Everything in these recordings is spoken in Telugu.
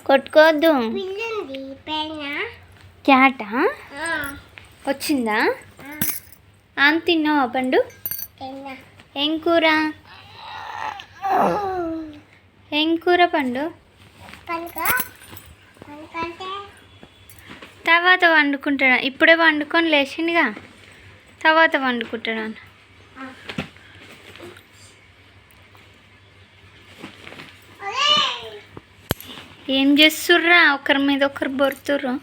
కొట్టుకోవద్దు. క్యాటా వచ్చిందా? ఆన్ తిన్నావా పండు? ఏం కూర? ఏం కూర పండు? తర్వాత వండుకుంటాడా? ఇప్పుడే వండుకొని లేచిందిగా, తర్వాత వండుకుంటాడా? ఏం చేస్తుర్రా? ఒకరి మీద ఒకరు బొరుతుర్రు.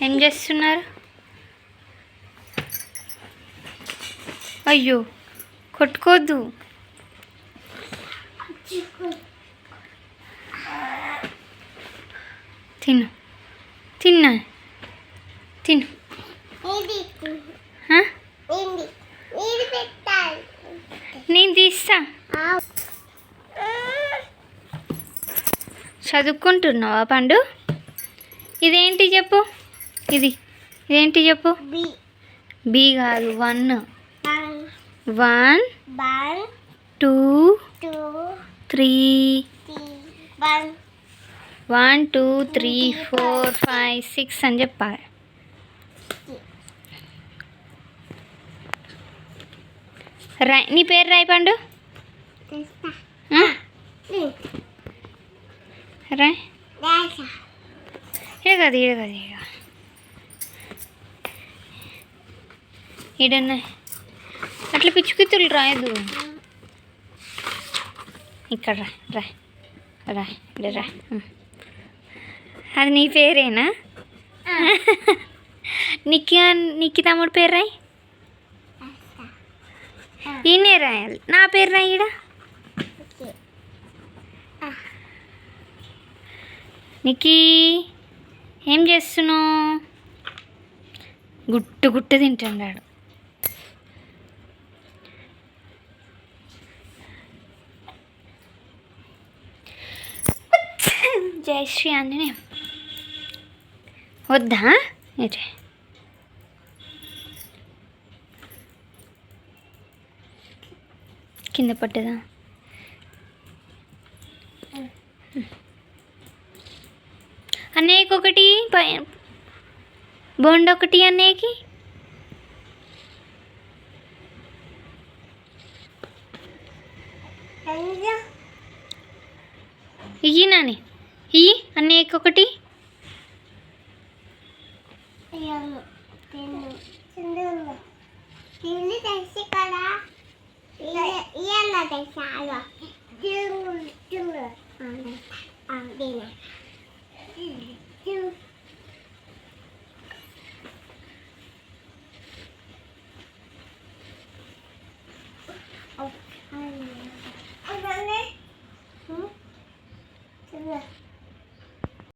ఏం చేస్తున్నారు? అయ్యో కొట్టుకోవద్దు. తిను తిన్నా తిను. నేను తీస్తా. చదువుకుంటున్నావా పండు? ఇదేంటి చెప్పు? ఇదేంటి చెప్పు? బి కాదు, 1 2 3 1 2 3 4 5 6 అని చెప్పాలి. రాయ్, నీ పేరు రాయి పండు. రాయ్. ఇడ కాదు ఈడన్నా అట్లా పిచ్చుకుతులు రాయదు. ఇక్కడ రా. అది నీ పేరేనా? నీకు తమ్ముడు పేరు రాయి. ఈయనే రాయాలి. నా పేరు రాయి. ఈడ నీకు ఏం చేస్తున్నావు? గుట్టు తింటున్నాడు. జయశ్రీ ఆంజనేయ వద్దా? ఇటే కింద పట్టదా? అన్నయ్యకి ఒకటి, బోండా ఒకటి అన్నయ్యకి. ఇయ్యి నాని, ఇయ్యి అన్నయ్యకి ఒకటి.